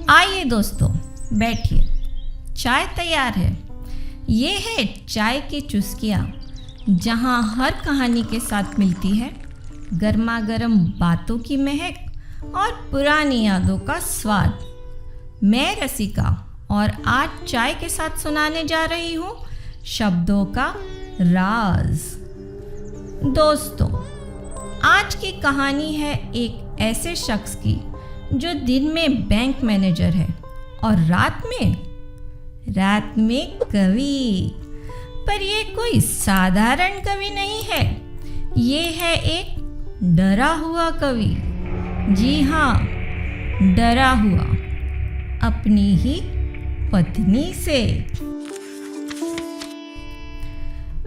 आइए दोस्तों, बैठिए, चाय तैयार है। ये है चाय की चुस्कियाँ, जहाँ हर कहानी के साथ मिलती है गर्मा गर्म बातों की महक और पुरानी यादों का स्वाद। मैं रसिका और आज चाय के साथ सुनाने जा रही हूँ शब्दों का राज। दोस्तों, आज की कहानी है एक ऐसे शख्स की जो दिन में बैंक मैनेजर है और रात में कवि। पर ये कोई साधारण कवि नहीं है, ये है एक डरा हुआ कवि। जी हाँ, डरा हुआ अपनी ही पत्नी से।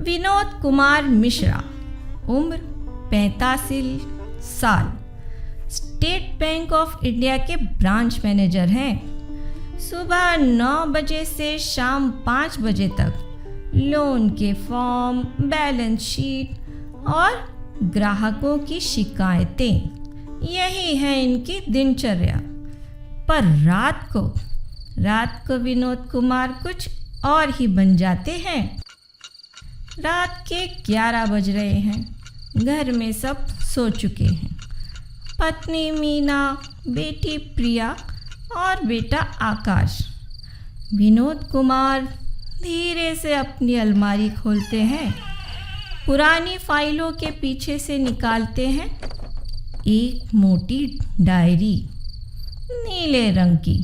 विनोद कुमार मिश्रा, उम्र 85 साल, स्टेट बैंक ऑफ इंडिया के ब्रांच मैनेजर हैं। सुबह 9 बजे से शाम 5 बजे तक लोन के फॉर्म, बैलेंस शीट और ग्राहकों की शिकायतें, यही है इनकी दिनचर्या। पर रात को विनोद कुमार कुछ और ही बन जाते हैं। रात के 11 बज रहे हैं, घर में सब सो चुके हैं। पत्नी मीना, बेटी प्रिया और बेटा आकाश। विनोद कुमार धीरे से अपनी अलमारी खोलते हैं, पुरानी फाइलों के पीछे से निकालते हैं एक मोटी डायरी, नीले रंग की,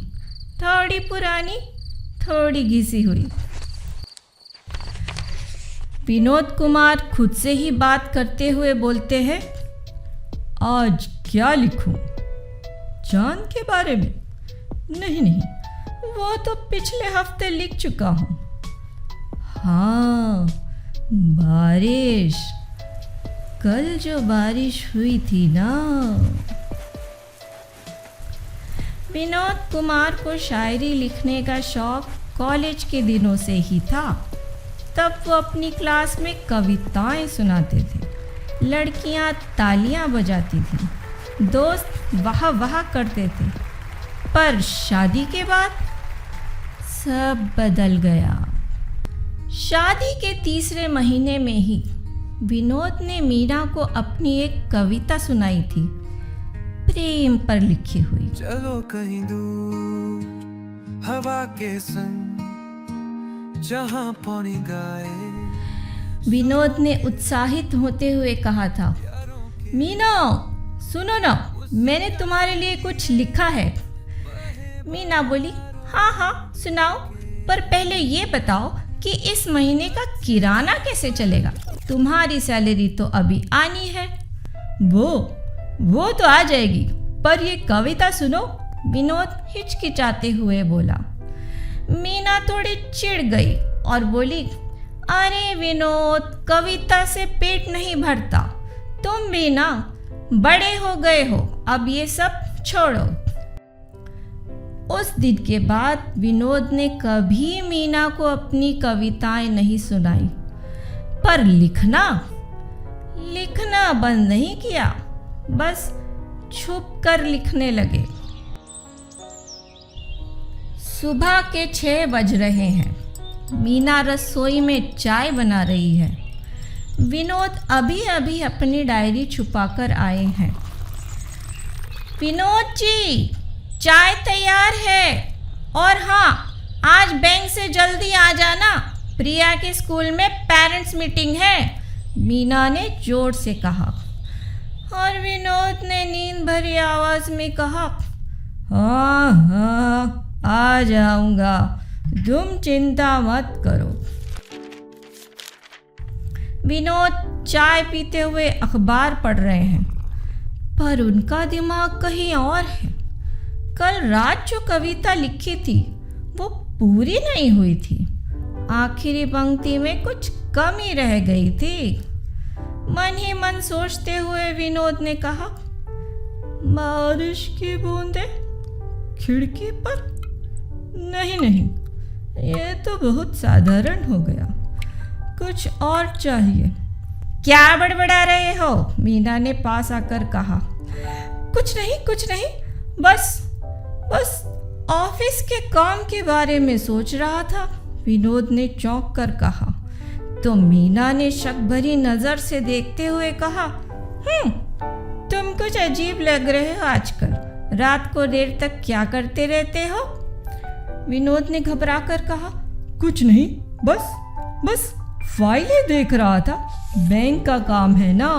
थोड़ी पुरानी, थोड़ी घिसी हुई। विनोद कुमार खुद से ही बात करते हुए बोलते हैं, आज क्या लिखूं? जान के बारे में? नहीं, वो तो पिछले हफ्ते लिख चुका हूं। हाँ, बारिश, कल जो बारिश हुई थी ना। विनोद कुमार को शायरी लिखने का शौक कॉलेज के दिनों से ही था। तब वो अपनी क्लास में कविताएं सुनाते थे, लड़कियां तालियां बजाती थीं, दोस्त वाह वाह करते थे। पर शादी के बाद सब बदल गया। शादी के तीसरे महीने में ही विनोद ने मीना को अपनी एक कविता सुनाई थी, प्रेम पर लिखी हुई। चलो कहीं दूर हवा के संग, जहां पानी गाए। विनोद ने उत्साहित होते हुए कहा था, मीना सुनो ना, मैंने तुम्हारे लिए कुछ लिखा है। मीना बोली, हाँ सुनाओ, पर पहले ये बताओ कि इस महीने का किराना कैसे चलेगा? तुम्हारी सैलरी तो अभी आनी है। वो तो आ जाएगी, पर ये कविता सुनो, विनोद हिचकिचाते हुए बोला। मीना थोड़ी चिढ़ गई और बोली, अरे विनोद, कविता से पेट नहीं भरता, तुम भी ना बड़े हो गए हो, अब ये सब छोड़ो। उस दिन के बाद विनोद ने कभी मीना को अपनी कविताएं नहीं सुनाई, पर लिखना बंद नहीं किया, बस छुप कर लिखने लगे। सुबह के 6 बज रहे हैं, मीना रसोई में चाय बना रही है। विनोद अभी अपनी डायरी छुपाकर आए हैं। विनोद जी, चाय तैयार है, और हाँ, आज बैंक से जल्दी आ जाना, प्रिया के स्कूल में पेरेंट्स मीटिंग है, मीना ने जोर से कहा। और विनोद ने नींद भरी आवाज में कहा, हाँ आ जाऊंगा, तुम चिंता मत करो। विनोद चाय पीते हुए अखबार पढ़ रहे हैं, पर उनका दिमाग कहीं और है। कल रात जो कविता लिखी थी वो पूरी नहीं हुई थी, आखिरी पंक्ति में कुछ कमी रह गई थी। मन ही मन सोचते हुए विनोद ने कहा, बारिश की बूंदें खिड़की पर? नहीं, ये तो बहुत साधारण हो गया, कुछ और चाहिए। क्या बड़बड़ा रहे हो? मीना ने पास आकर कहा। कुछ नहीं, बस ऑफिस के काम के बारे में सोच रहा था, विनोद ने चौंक कर कहा। तो मीना ने शक भरी नजर से देखते हुए कहा, तुम कुछ अजीब लग रहे हो आजकल। रात को देर तक क्या करते रहते हो? विनोद ने घबरा कर कहा, कुछ नहीं, बस फाइलें देख रहा था, बैंक का काम है ना।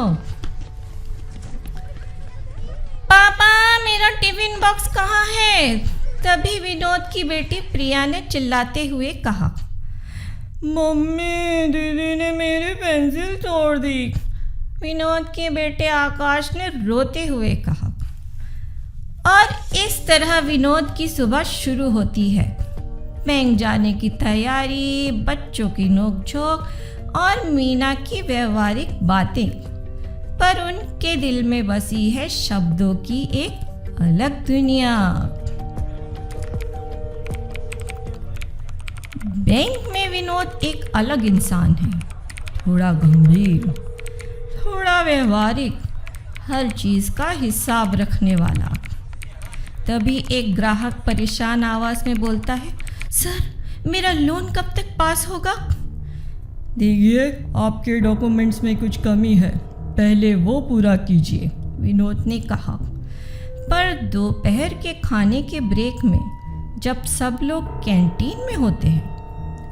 पापा, मेरा टिफिन बॉक्स कहाँ है? तभी विनोद की बेटी प्रिया ने चिल्लाते हुए कहा, मम्मी, दीदी ने मेरी पेंसिल तोड़ दी। विनोद के बेटे आकाश ने रोते हुए कहा। और इस तरह विनोद की सुबह शुरू होती है। बैंक जाने की तैयारी, बच्चों की नोकझोंक और मीना की व्यवहारिक बातें, पर उनके दिल में बसी है शब्दों की एक अलग दुनिया। बैंक में विनोद एक अलग इंसान है, थोड़ा गंभीर, थोड़ा व्यवहारिक, हर चीज़ का हिसाब रखने वाला। तभी एक ग्राहक परेशान आवाज़ में बोलता है, सर, मेरा लोन कब तक पास होगा? देखिए, आपके डॉक्यूमेंट्स में कुछ कमी है, पहले वो पूरा कीजिए, विनोद ने कहा। पर दोपहर के खाने के ब्रेक में जब सब लोग कैंटीन में होते हैं,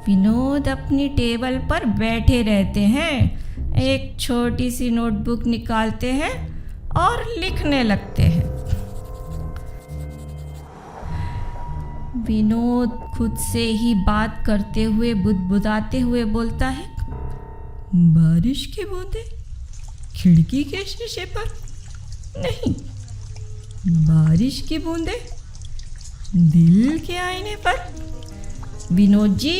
विनोद अपनी टेबल पर बैठे रहते हैं, एक छोटी सी नोटबुक निकालते हैं और लिखने लगते हैं। विनोद खुद से ही बात करते हुए बुदबुदाते हुए बोलता है, बारिश की बूंदें खिड़की के शीशे पर नहीं, बारिश की बूंदें दिल के आईने पर। विनोद जी,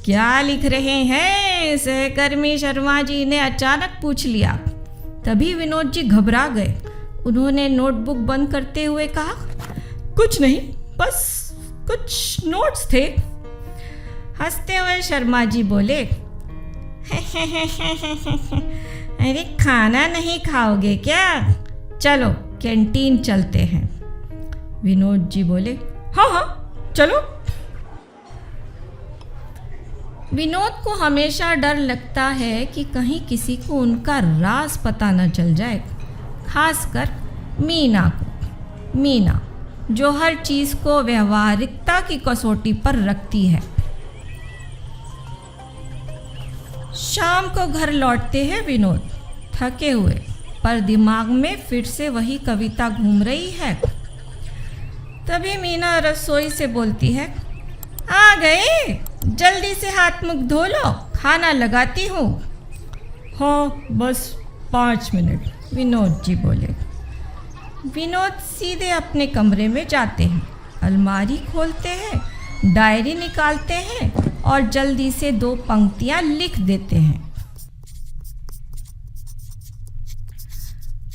क्या लिख रहे हैं? सहकर्मी शर्मा जी ने अचानक पूछ लिया। तभी विनोद जी घबरा गए। उन्होंने नोटबुक बंद करते हुए कहा, कुछ नहीं, बस कुछ नोट्स थे। हंसते हुए शर्मा जी बोले, अरे खाना नहीं खाओगे क्या? चलो कैंटीन चलते हैं। विनोद जी बोले, हाँ चलो। विनोद को हमेशा डर लगता है कि कहीं किसी को उनका राज पता न चल जाए, खासकर मीना को। मीना जो हर चीज़ को व्यवहारिकता की कसौटी पर रखती है। शाम को घर लौटते हैं विनोद, थके हुए, पर दिमाग में फिर से वही कविता घूम रही है। तभी मीना रसोई से बोलती है, आ गए, जल्दी से हाथ मुख धो लो, खाना लगाती हूँ। हाँ, बस 5 मिनट, विनोद जी बोले। विनोद सीधे अपने कमरे में जाते हैं, अलमारी खोलते हैं, डायरी निकालते हैं और जल्दी से 2 पंक्तियाँ लिख देते हैं।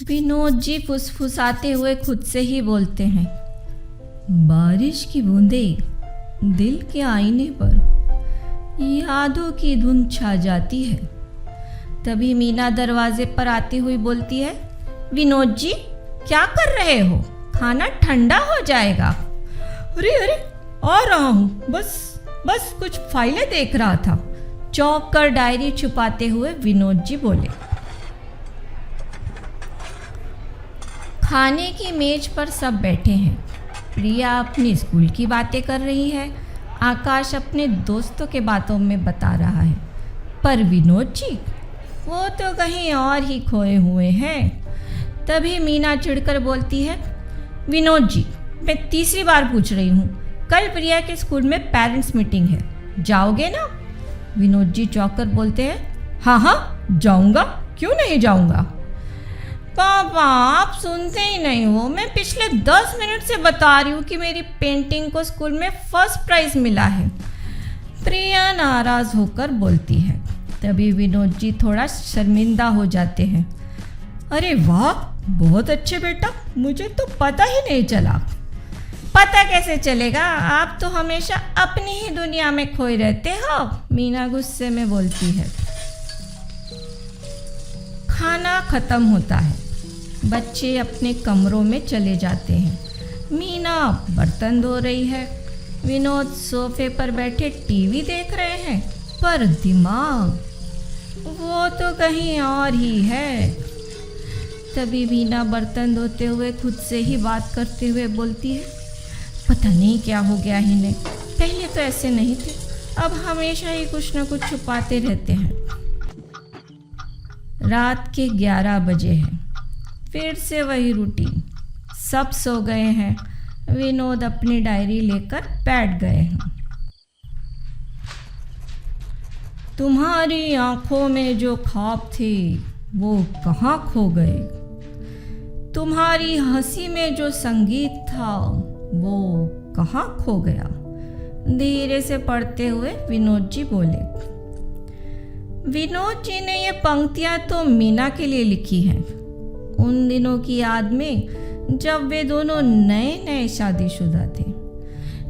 विनोद जी फुसफुसाते हुए खुद से ही बोलते हैं, बारिश की बूंदें दिल के आईने पर यादों की धुन छा जाती है। तभी मीना दरवाजे पर आती हुई बोलती है, विनोद जी क्या कर रहे हो? खाना ठंडा हो जाएगा। अरे आ रहा हूँ, बस कुछ फाइलें देख रहा था, चौंक कर डायरी छुपाते हुए विनोद जी बोले। खाने की मेज पर सब बैठे हैं। प्रिया अपनी स्कूल की बातें कर रही है, आकाश अपने दोस्तों के बातों में बता रहा है, पर विनोद जी वो तो कहीं और ही खोए हुए हैं। तभी मीना चिढ़कर बोलती है, विनोद जी, मैं तीसरी बार पूछ रही हूँ, कल प्रिया के स्कूल में पेरेंट्स मीटिंग है, जाओगे ना? विनोद जी चौंककर बोलते हैं, हाँ जाऊँगा, क्यों नहीं जाऊँगा? पापा, आप सुनते ही नहीं हो, मैं पिछले 10 मिनट से बता रही हूँ कि मेरी पेंटिंग को स्कूल में फर्स्ट प्राइज़ मिला है। प्रिया नाराज़ होकर बोलती है। तभी विनोद जी थोड़ा शर्मिंदा हो जाते हैं। अरे वाह, बहुत अच्छे बेटा, मुझे तो पता ही नहीं चला। पता कैसे चलेगा, आप तो हमेशा अपनी ही दुनिया में खोए रहते हो, मीना गुस्से में बोलती है। खाना खत्म होता है, बच्चे अपने कमरों में चले जाते हैं। मीना बर्तन धो रही है, विनोद सोफे पर बैठे टीवी देख रहे हैं, पर दिमाग वो तो कहीं और ही है। तभी मीना बर्तन धोते हुए खुद से ही बात करते हुए बोलती है, पता नहीं क्या हो गया इन्हें, पहले तो ऐसे नहीं थे, अब हमेशा ही कुछ न कुछ छुपाते रहते हैं। रात के 11 बजे हैं, फिर से वही रूटीन। सब सो गए हैं, विनोद अपनी डायरी लेकर बैठ गए हैं। तुम्हारी आंखों में जो ख्वाब थे वो कहाँ खो गए, तुम्हारी हंसी में जो संगीत था वो कहाँ खो गया। धीरे से पढ़ते हुए विनोद जी बोले। विनोद जी ने ये पंक्तियां तो मीना के लिए लिखी हैं, उन दिनों की याद में जब वे दोनों नए नए शादीशुदा थे,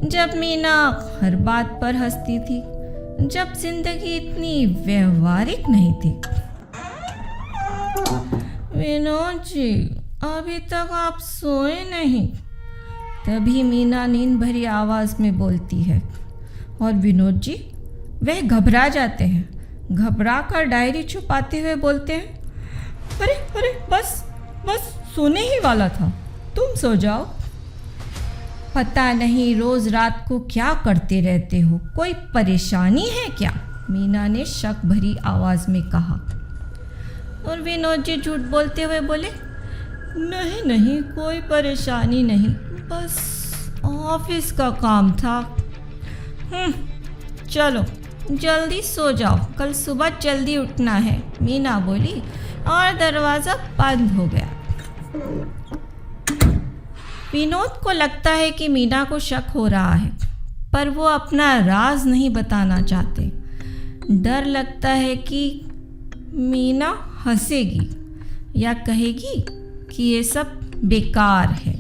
जब मीना हर बात पर हंसती थी, जब जिंदगी इतनी व्यवहारिक नहीं थी। विनोद जी, अभी तक आप सोए नहीं, तभी मीना नींद भरी आवाज में बोलती है और विनोद जी वह घबरा जाते हैं। घबरा कर डायरी छुपाते हुए बोलते हैं, अरे अरे बस बस सोने ही वाला था, तुम सो जाओ। पता नहीं रोज रात को क्या करते रहते हो, कोई परेशानी है क्या, मीना ने शक भरी आवाज में कहा। और विनोद जी झूठ बोलते हुए बोले, नहीं नहीं कोई परेशानी नहीं, बस ऑफिस का काम था। चलो जल्दी सो जाओ, कल सुबह जल्दी उठना है, मीना बोली और दरवाज़ा बंद हो गया। विनोद को लगता है कि मीना को शक हो रहा है, पर वो अपना राज नहीं बताना चाहते। डर लगता है कि मीना हंसेगी या कहेगी कि ये सब बेकार है।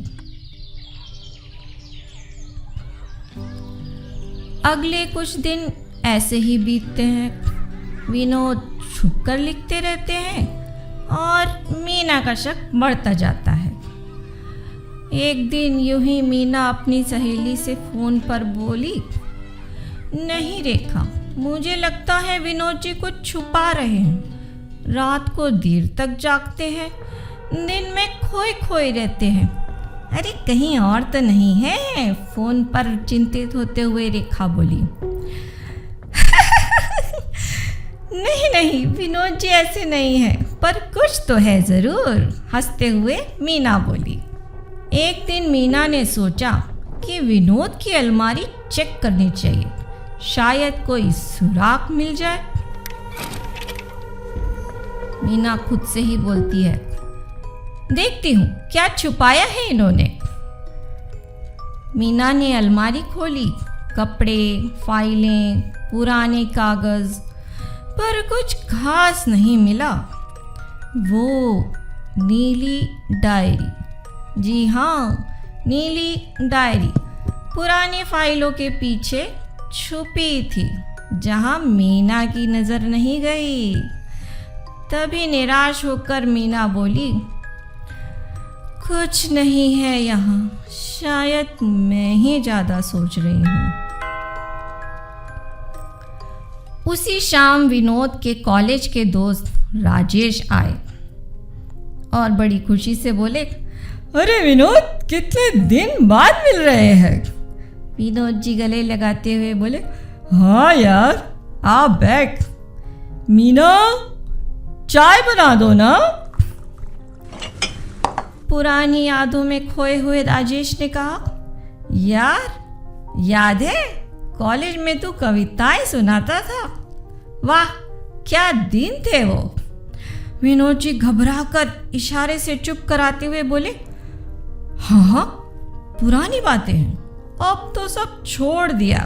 अगले कुछ दिन ऐसे ही बीतते हैं। विनोद छुपकर लिखते रहते हैं और मीना का शक बढ़ता जाता है। एक दिन यूं ही मीना अपनी सहेली से फ़ोन पर बोली, नहीं रेखा, मुझे लगता है विनोद जी कुछ छुपा रहे हैं, रात को देर तक जागते हैं, दिन में खोए खोए रहते हैं। अरे कहीं और तो नहीं है, फ़ोन पर चिंतित होते हुए रेखा बोली। नहीं नहीं विनोद जी ऐसे नहीं है, पर कुछ तो है ज़रूर, हंसते हुए मीना बोली। एक दिन मीना ने सोचा कि विनोद की अलमारी चेक करनी चाहिए, शायद कोई सुराग मिल जाए। मीना खुद से ही बोलती है, देखती हूँ क्या छुपाया है इन्होंने। मीना ने अलमारी खोली, कपड़े, फाइलें, पुराने कागज़, पर कुछ खास नहीं मिला। वो नीली डायरी, जी हाँ नीली डायरी पुरानी फाइलों के पीछे छुपी थी, जहाँ मीना की नज़र नहीं गई। तभी निराश होकर मीना बोली, कुछ नहीं है यहाँ, शायद मैं ही ज़्यादा सोच रही हूँ। उसी शाम विनोद के कॉलेज के दोस्त राजेश आए और बड़ी खुशी से बोले, अरे विनोद, कितने दिन बाद मिल रहे हैं। विनोद जी गले लगाते हुए बोले, हाँ यार, आ बैठ। मीना, चाय बना दो ना। पुरानी यादों में खोए हुए राजेश ने कहा, यार याद है कॉलेज में तू कविताएं सुनाता था, वाह क्या दिन थे वो। विनोद जी घबराकर इशारे से चुप कराते हुए बोले, हाँ हाँ पुरानी बातें हैं, अब तो सब छोड़ दिया।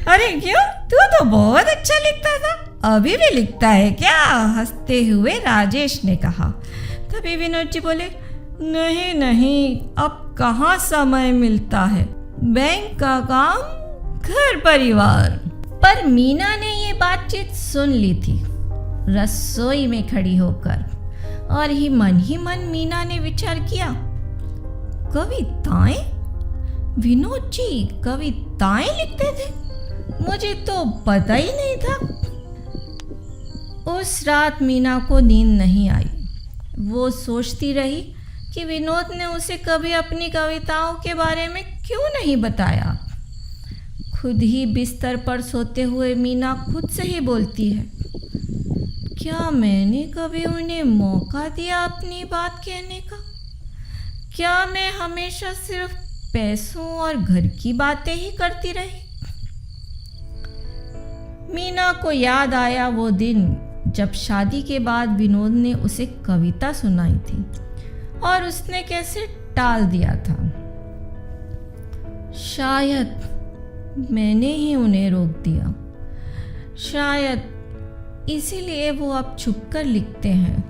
अरे क्यों, तू तो बहुत अच्छा लिखता था, अभी भी लिखता है क्या, हंसते हुए राजेश ने कहा। तभी विनोद जी बोले, नहीं नहीं अब कहाँ समय मिलता है, बैंक का काम, घर परिवार। पर मीना ने ये बातचीत सुन ली थी रसोई में खड़ी होकर, और ही मन मीना ने विचार किया, कविताएं, विनोद जी कविताएं लिखते थे? मुझे तो पता ही नहीं था। उस रात मीना को नींद नहीं आई। वो सोचती रही कि विनोद ने उसे कभी अपनी कविताओं के बारे में क्यों नहीं बताया। खुद ही बिस्तर पर सोते हुए मीना खुद से ही बोलती है, क्या मैंने कभी उन्हें मौका दिया अपनी बात कहने का? क्या मैं हमेशा सिर्फ पैसों और घर की बातें ही करती रही? मीना को याद आया वो दिन जब शादी के बाद विनोद ने उसे कविता सुनाई थी और उसने कैसे टाल दिया था। शायद मैंने ही उन्हें रोक दिया, शायद इसीलिए वो अब छुपकर लिखते हैं।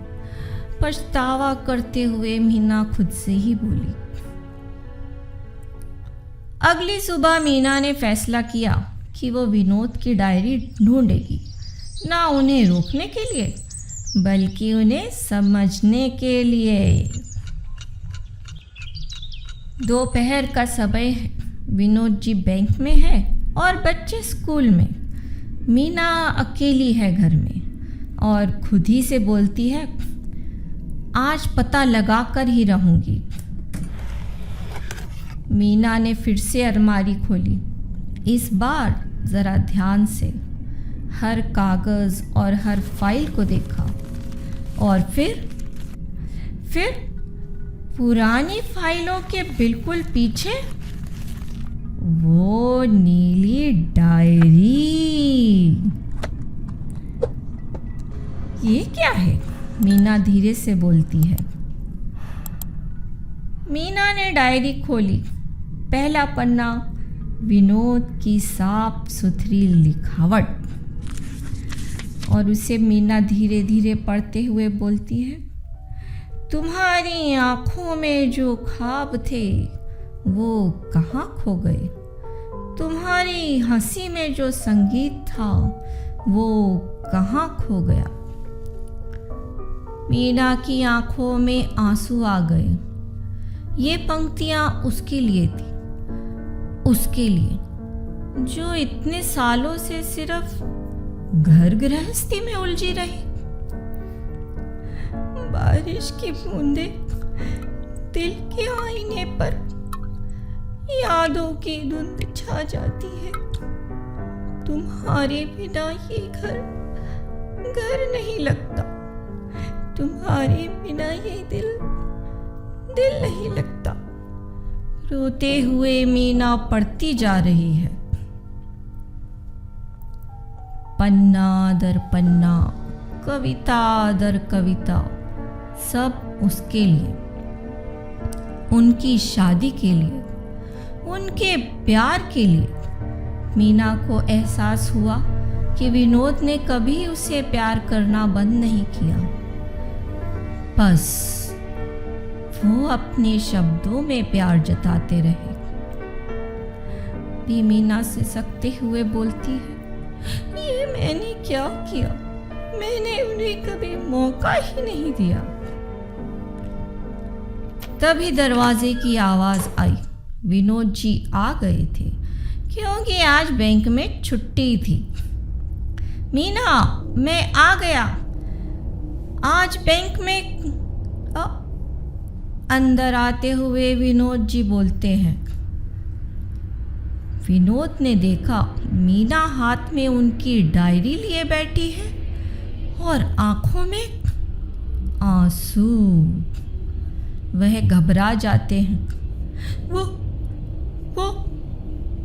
पछतावा करते हुए मीना खुद से ही बोली। अगली सुबह मीना ने फैसला किया कि वो विनोद की डायरी ढूंढेगी, ना उन्हें रोकने के लिए बल्कि उन्हें समझने के लिए। दोपहर का समय है, विनोद जी बैंक में है और बच्चे स्कूल में। मीना अकेली है घर में और खुद ही से बोलती है, आज पता लगा कर ही रहूंगी। मीना ने फिर से अलमारी खोली, इस बार ज़रा ध्यान से हर कागज़ और हर फाइल को देखा और फिर पुरानी फाइलों के बिल्कुल पीछे वो नीली डायरी। ये क्या है? मीना धीरे से बोलती है। मीना ने डायरी खोली। पहला पन्ना, विनोद की साफ सुथरी लिखावट, और उसे मीना धीरे धीरे पढ़ते हुए बोलती है, तुम्हारी आंखों में जो ख्वाब थे वो कहाँ खो गए? तुम्हारी हंसी में जो संगीत था वो कहाँ खो गया? मीना की आंखों में आंसू आ गए। ये पंक्तियाँ उसके लिए थी, उसके लिए जो इतने सालों से सिर्फ घर गृहस्थी में उलझी रही। बारिश की बूंदें दिल के आईने पर यादों की धुंध छा जाती है। तुम्हारे बिना ये घर नहीं लगता, तुम्हारे बिना ये दिल नहीं लगता। रोते हुए मीना पढ़ती जा रही है। पन्ना दर पन्ना, कविता दर कविता, सब उसके लिए, उनकी शादी के लिए, उनके प्यार के लिए। मीना को एहसास हुआ कि विनोद ने कभी उसे प्यार करना बंद नहीं किया, बस वो अपने शब्दों में प्यार जताते रहे। भी मीना से सकते हुए बोलती है, ये मैंने क्या किया? मैंने उन्हें कभी मौका ही नहीं दिया। तभी दरवाजे की आवाज आई। विनोद जी आ गए थे क्योंकि आज बैंक में छुट्टी थी। मीना, मैं आ गया, आज बैंक में। अंदर आते हुए विनोद जी बोलते हैं। विनोद ने देखा मीना हाथ में उनकी डायरी लिए बैठी है और आंखों में आंसू। वह घबरा जाते हैं। वो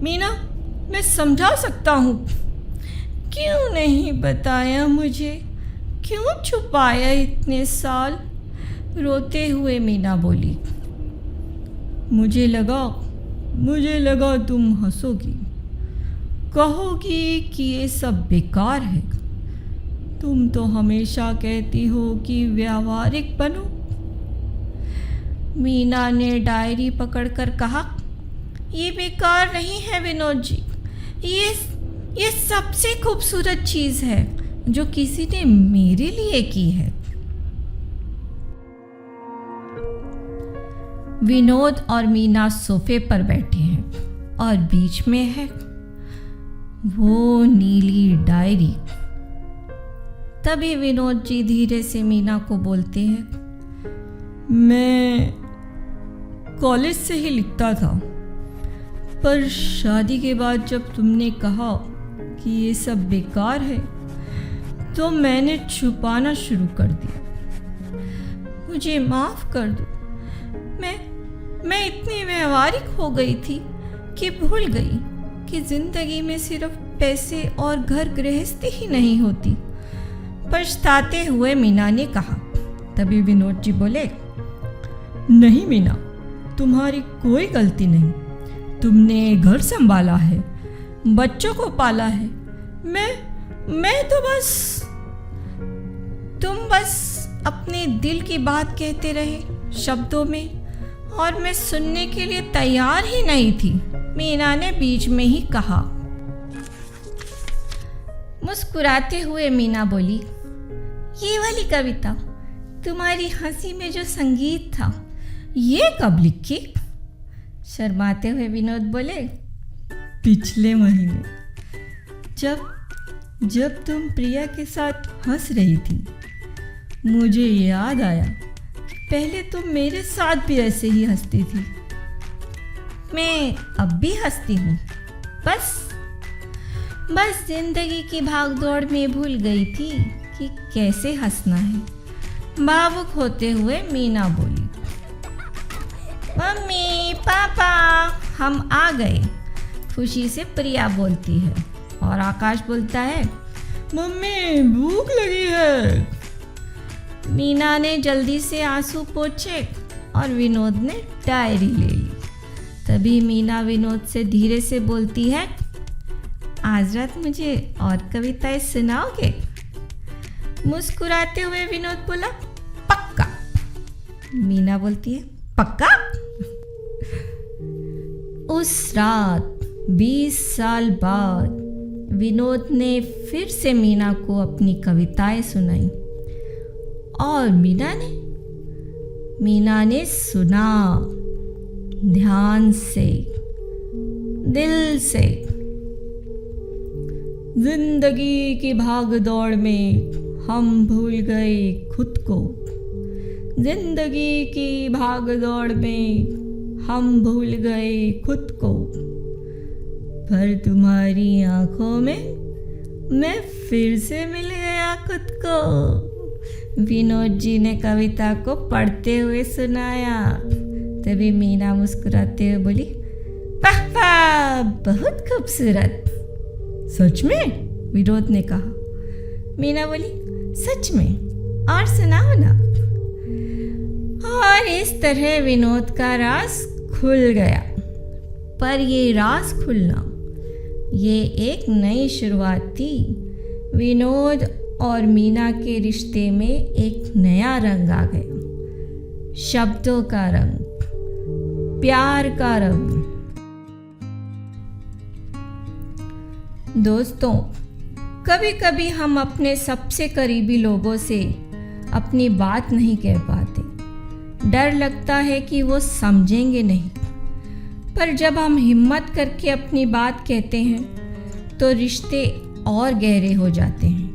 मीना, मैं समझा सकता हूँ, क्यों नहीं बताया मुझे? क्यों छुपाया इतने साल? रोते हुए मीना बोली। मुझे लगा तुम हंसोगी, कहोगी कि ये सब बेकार है। तुम तो हमेशा कहती हो कि व्यावहारिक बनो। मीना ने डायरी पकड़कर कहा, ये बेकार नहीं है विनोद जी, ये सबसे खूबसूरत चीज़ है जो किसी ने मेरे लिए की है। विनोद और मीना सोफे पर बैठे हैं और बीच में है वो नीली डायरी। तभी विनोद जी धीरे से मीना को बोलते हैं, मैं कॉलेज से ही लिखता था, पर शादी के बाद जब तुमने कहा कि ये सब बेकार है तो मैंने छुपाना शुरू कर दिया। मुझे माफ़ कर दो। मैं इतनी व्यावहारिक हो गई थी कि भूल गई कि ज़िंदगी में सिर्फ पैसे और घर गृहस्थी ही नहीं होती। पछताते हुए मीना ने कहा। तभी विनोद जी बोले, नहीं मीना, तुम्हारी कोई गलती नहीं। तुमने घर संभाला है, बच्चों को पाला है। मैं तो तुम बस अपने दिल की बात कहते रहे शब्दों में, और मैं सुनने के लिए तैयार ही नहीं थी, मीना ने बीच में ही कहा। मुस्कुराते हुए मीना बोली, ये वाली कविता, तुम्हारी हंसी में जो संगीत था, ये कब लिखी? शर्माते हुए विनोद बोले, पिछले महीने जब तुम प्रिया के साथ हंस रही थी, मुझे याद आया पहले तुम मेरे साथ भी ऐसे ही हंसती थी। मैं अब भी हंसती हूँ, बस जिंदगी की भागदौड़ में भूल गई थी कि कैसे हंसना है। भावुक होते हुए मीना बोली, मम्मी पापा हम आ गए, खुशी से प्रिया बोलती है। और आकाश बोलता है, मम्मी भूख लगी है। मीना ने जल्दी से आंसू पोंछे और विनोद ने डायरी ले ली। तभी मीना विनोद से धीरे से बोलती है, आज रात मुझे और कविताएं सुनाओगे? मुस्कुराते हुए विनोद बोला, पक्का। मीना बोलती है, पक्का। उस रात 20 साल बाद विनोद ने फिर से मीना को अपनी कविताएं सुनाई और मीना ने सुना ध्यान से, दिल से। जिंदगी की भागदौड़ में हम भूल गए खुद को। जिंदगी की भागदौड़ में हम भूल गए खुद को, पर तुम्हारी आंखों में मैं फिर से मिल गया खुद को। विनोद जी ने कविता को पढ़ते हुए सुनाया। तभी मीना मुस्कुराते हुए बोली, वाह वाह, बहुत खूबसूरत। सच में? विनोद ने कहा। मीना बोली, सच में, और सुनाओ ना। और इस तरह विनोद का राज खुल गया। पर ये राज खुलना, ये एक नई शुरुआत थी। विनोद और मीना के रिश्ते में एक नया रंग आ गया, शब्दों का रंग, प्यार का रंग। दोस्तों, कभी कभी हम अपने सबसे करीबी लोगों से अपनी बात नहीं कह पाते। डर लगता है कि वो समझेंगे नहीं। पर जब हम हिम्मत करके अपनी बात कहते हैं तो रिश्ते और गहरे हो जाते हैं।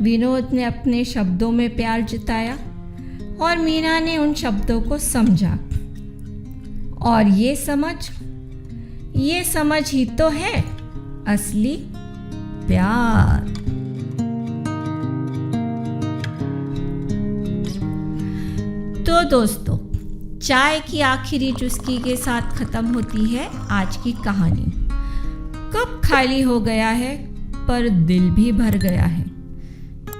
विनोद ने अपने शब्दों में प्यार जताया और मीना ने उन शब्दों को समझा। और ये समझ ही तो है असली प्यार। तो दोस्तों, चाय की आखिरी चुस्की के साथ खत्म होती है आज की कहानी। कप खाली हो गया है पर दिल भी भर गया है।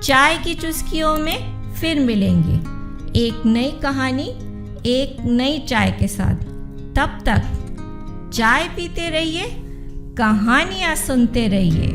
चाय की चुस्कियों में फिर मिलेंगे एक नई कहानी, एक नई चाय के साथ। तब तक चाय पीते रहिए, कहानियाँ सुनते रहिए।